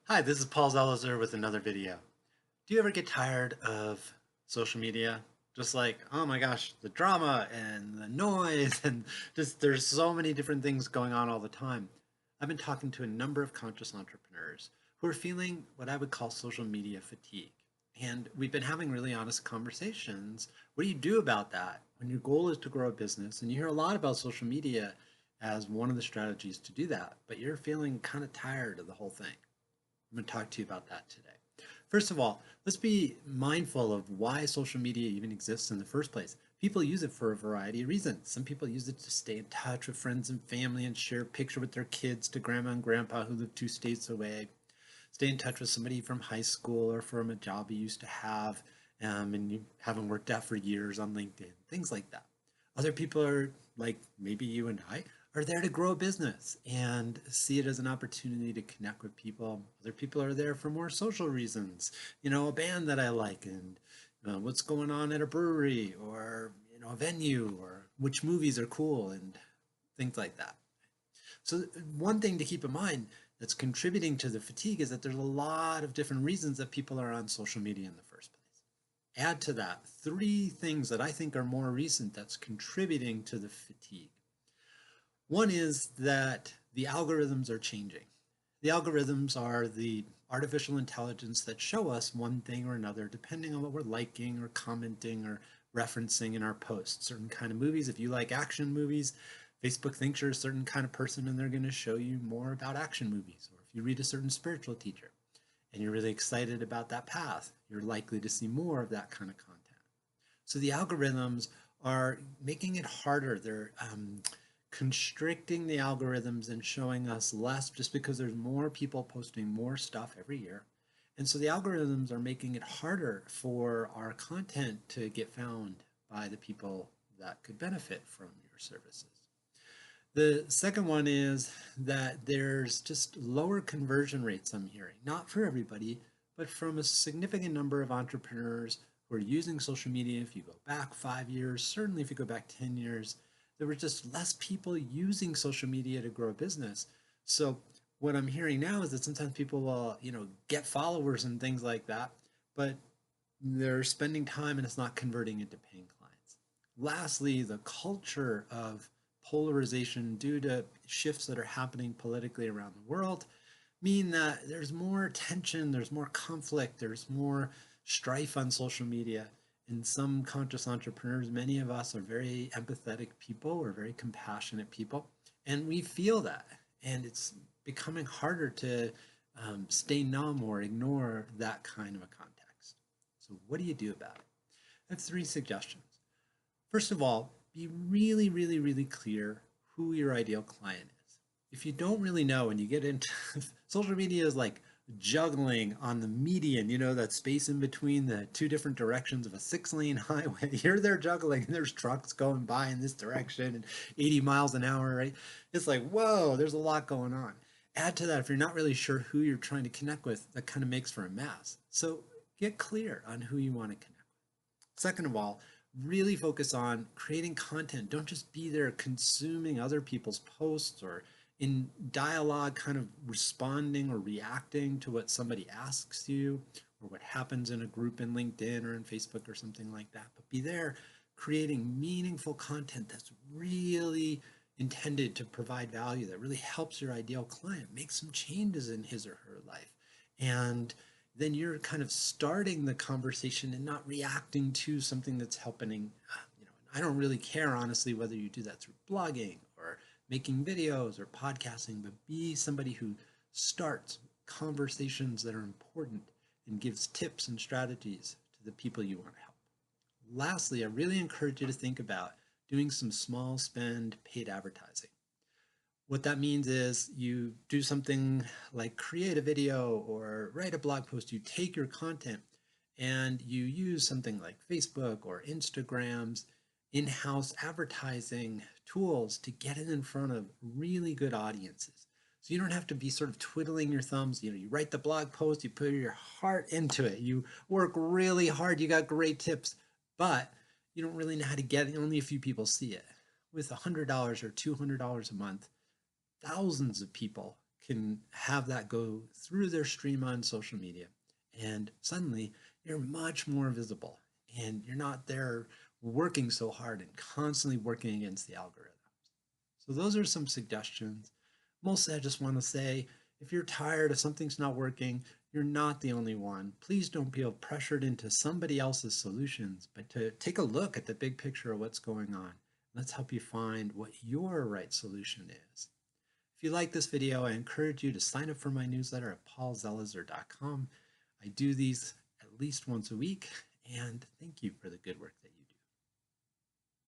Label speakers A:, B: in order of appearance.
A: Hi, this is Paul Zelizer with another video. Do you ever get tired of social media? Just like, oh my gosh, the drama and the noise and just there's so many different things going on all the time. I've been talking to a number of conscious entrepreneurs who are feeling what I would call social media fatigue. And we've been having really honest conversations. What do you do about that when your goal is to grow a business? And you hear a lot about social media as one of the strategies to do that, but you're feeling kind of tired of the whole thing. I'm going to talk to you about that today. First of all, let's be mindful of why social media even exists in the first place. People use it for a variety of reasons. Some people use it to stay in touch with friends and family and share a picture with their kids to grandma and grandpa who live 2 states away. Stay in touch with somebody from high school or from a job you used to have and you haven't worked at for years on LinkedIn, things like that. Other people are like maybe you and I are there to grow a business and see it as an opportunity to connect with people. Other people are there for more social reasons, a band that I like and what's going on at a brewery or, a venue or which movies are cool and things like that. So one thing to keep in mind that's contributing to the fatigue is that there's a lot of different reasons that people are on social media in the first place. Add to that three things that I think are more recent that's contributing to the fatigue. One is that the algorithms are changing. The algorithms are the artificial intelligence that show us one thing or another depending on what we're liking or commenting or referencing in our posts. Certain kind of movies, if you like action movies, Facebook thinks you're a certain kind of person and they're going to show you more about action movies. Or if you read a certain spiritual teacher and you're really excited about that path, you're likely to see more of that kind of content. So the algorithms are making it harder. They're constricting the algorithms and showing us less just because there's more people posting more stuff every year. And so the algorithms are making it harder for our content to get found by the people that could benefit from your services. The second one is that there's just lower conversion rates I'm hearing, not for everybody, but from a significant number of entrepreneurs who are using social media. If you go back 5 years, certainly if you go back 10 years, there were just less people using social media to grow a business. So what I'm hearing now is that sometimes people will, get followers and things like that, but they're spending time and it's not converting into paying clients. Lastly, the culture of polarization due to shifts that are happening politically around the world mean that there's more tension, there's more conflict, there's more strife on social media. And some conscious entrepreneurs, many of us are very empathetic people, we're very compassionate people, and we feel that. And it's becoming harder to stay numb or ignore that kind of a context. So, what do you do about it? I have three suggestions. First of all, be really, really, really clear who your ideal client is. If you don't really know and you get into social media is like juggling on the median, that space in between the two different directions of a 6-lane highway. You're there juggling and there's trucks going by in this direction and 80 miles an hour, right? It's like, whoa, there's a lot going on. Add to that, if you're not really sure who you're trying to connect with, that kind of makes for a mess. So get clear on who you want to connect with. Second of all, really focus on creating content. Don't just be there consuming other people's posts or in dialogue, kind of responding or reacting to what somebody asks you or what happens in a group in LinkedIn or in Facebook or something like that. But be there creating meaningful content that's really intended to provide value, that really helps your ideal client make some changes in his or her life. And then you're kind of starting the conversation and not reacting to something that's happening. I don't really care, honestly, whether you do that through blogging or making videos or podcasting, but be somebody who starts conversations that are important and gives tips and strategies to the people you want to help. Lastly, I really encourage you to think about doing some small spend paid advertising. What that means is you do something like create a video or write a blog post. You take your content and you use something like Facebook or Instagram's in-house advertising tools to get it in front of really good audiences. So you don't have to be sort of twiddling your thumbs. You write the blog post, you put your heart into it, you work really hard, you got great tips, but you don't really know how to get it. Only a few people see it. With $100 or $200 a month, thousands of people can have that go through their stream on social media. And suddenly you're much more visible and you're not there working so hard and constantly working against the algorithm. So those are some suggestions. Mostly I just want to say, if you're tired of something's not working, you're not the only one. Please don't feel pressured into somebody else's solutions, but to take a look at the big picture of what's going on. Let's help you find what your right solution is. If you like this video, I encourage you to sign up for my newsletter at paulzelizer.com. I do these at least once a week, and thank you for the good work that you do.